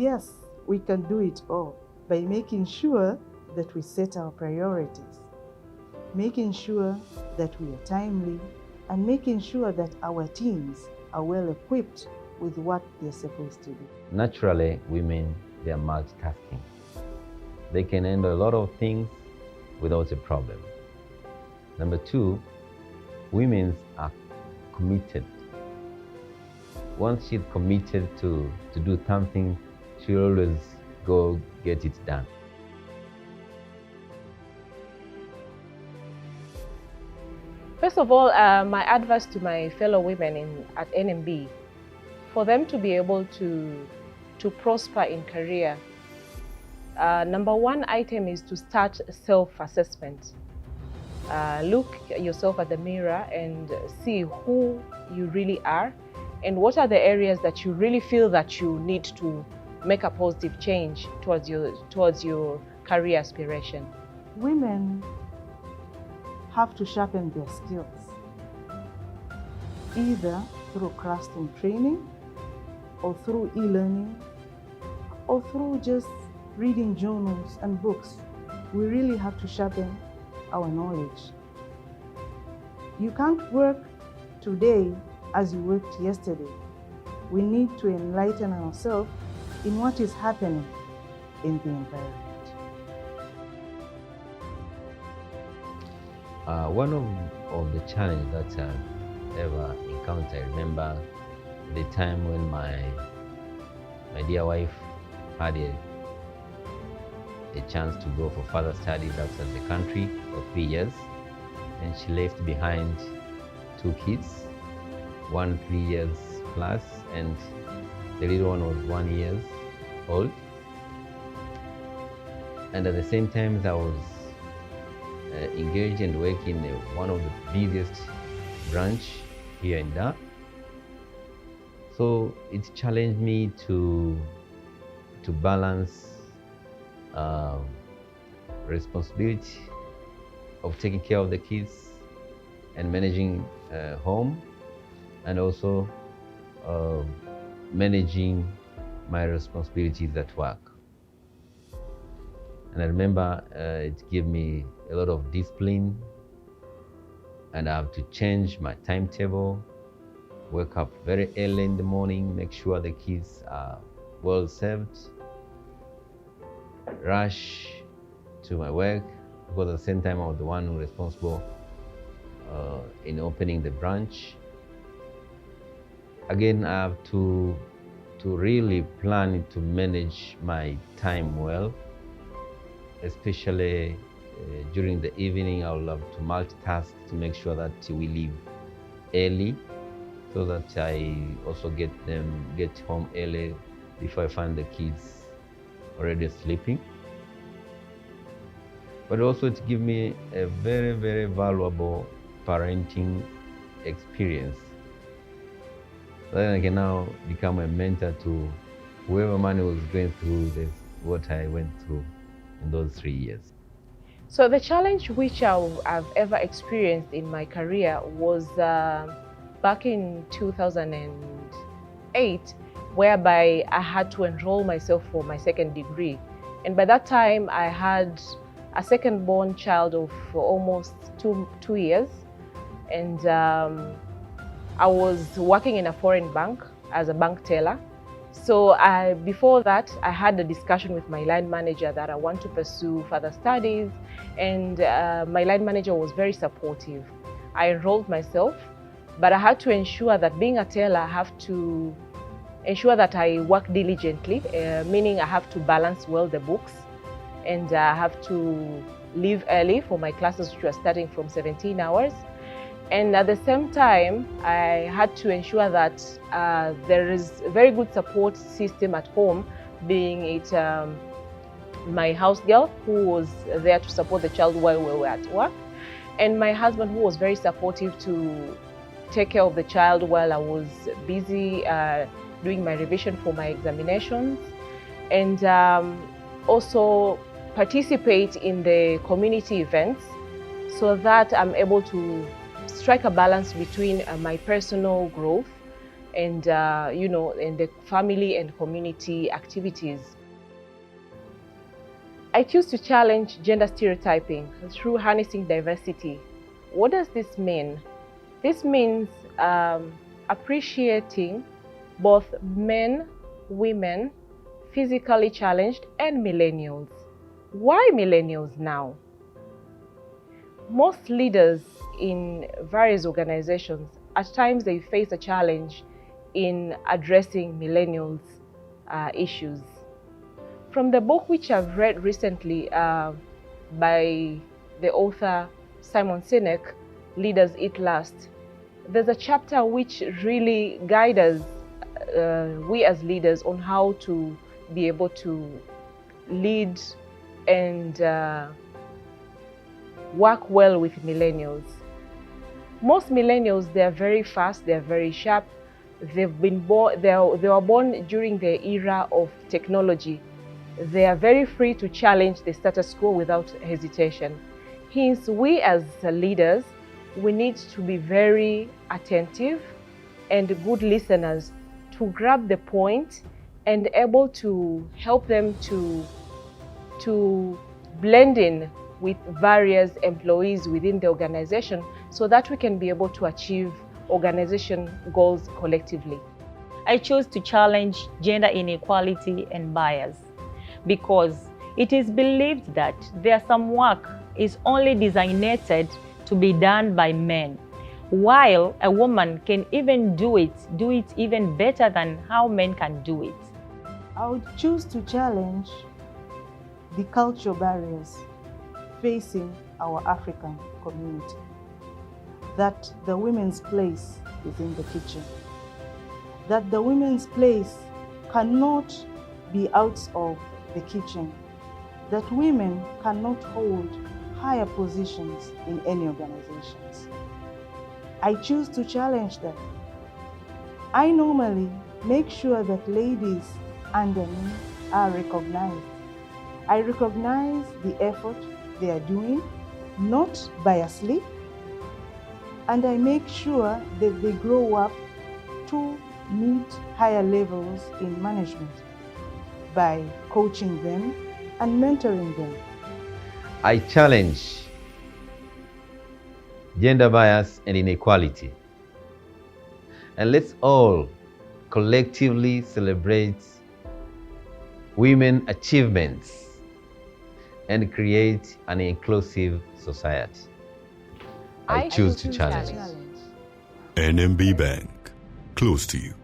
Yes, we can do it all by making sure that we set our priorities, making sure that we are timely, and making sure that our teams are well equipped with what they're supposed to do. Naturally, women, they are multitasking. They can handle a lot of things without a problem. Number two, women are committed. Once she's committed to do something, she'll always go get it done. First of all, my advice to my fellow women at NMB, for them to be able to prosper in career, number one item is to start self-assessment. Look yourself at the mirror and see who you really are and what are the areas that you really feel that you need to make a positive change towards your career aspiration. Women have to sharpen their skills, either through classroom training or through e-learning or through just reading journals and books. We really have to sharpen our knowledge. You can't work today as you worked yesterday. We need to enlighten ourselves in what is happening in the environment. One of the challenges that I've ever encountered, I remember the time when my dear wife had a chance to go for further studies outside the country for 3 years, and she left behind 2 kids, one 3 years plus, and the little one was 1 year old. And at the same time, I was engaged and working in one of the busiest branch here in Dar. So it challenged me to balance responsibility of taking care of the kids and managing home, and also managing my responsibilities at work. And I remember it gave me a lot of discipline, and I have to change my timetable, wake up very early in the morning, make sure the kids are well served, rush to my work, because at the same time I was the one who was responsible in opening the branch. Again, I have to really plan to manage my time well, especially during the evening. I would love to multitask to make sure that we leave early, so that I also get home early before I find the kids already sleeping. But also it gives me a very, very valuable parenting experience. Then I can now become a mentor to whoever man was going through what I went through in those 3 years. So the challenge which I've ever experienced in my career was back in 2008, whereby I had to enroll myself for my second degree. And by that time, I had a second-born child of almost two years. And I was working in a foreign bank as a bank teller. So before that, I had a discussion with my line manager that I want to pursue further studies, and my line manager was very supportive. I enrolled myself, but I had to ensure that being a teller, I have to ensure that I work diligently, meaning I have to balance well the books, and I have to leave early for my classes, which were starting from 17 hours. And at the same time, I had to ensure that there is a very good support system at home, being it my house girl who was there to support the child while we were at work, and my husband who was very supportive to take care of the child while I was busy doing my revision for my examinations, and also participate in the community events so that I'm able to strike a balance between my personal growth and in the family and community activities. I choose to challenge gender stereotyping through harnessing diversity. What does this mean? This means appreciating both men, women, physically challenged, and millennials. Why millennials now? Most leaders in various organizations, at times they face a challenge in addressing millennials' issues. From the book which I've read recently by the author Simon Sinek, Leaders Eat Last, there's a chapter which really guides us, we as leaders, on how to be able to lead and work well with millennials. Most millennials, they are very fast, they are very sharp. They've been born, they were born during the era of technology. They are very free to challenge the status quo without hesitation. Hence, we as leaders, we need to be very attentive and good listeners to grab the point and able to help them to blend in with various employees within the organization so that we can be able to achieve organization goals collectively. I chose to challenge gender inequality and bias because it is believed that there's some work is only designated to be done by men, while a woman can even do it even better than how men can do it. I would choose to challenge the cultural barriers facing our African community, that the women's place is in the kitchen, that the women's place cannot be out of the kitchen, that women cannot hold higher positions in any organizations. I choose to challenge that. I normally make sure that ladies under me are recognized. I recognize the effort they are doing, not biasly, and I make sure that they grow up to meet higher levels in management by coaching them and mentoring them. I challenge gender bias and inequality. And let's all collectively celebrate women's achievements and create an inclusive society. I choose to challenge. NMB Bank, close to you.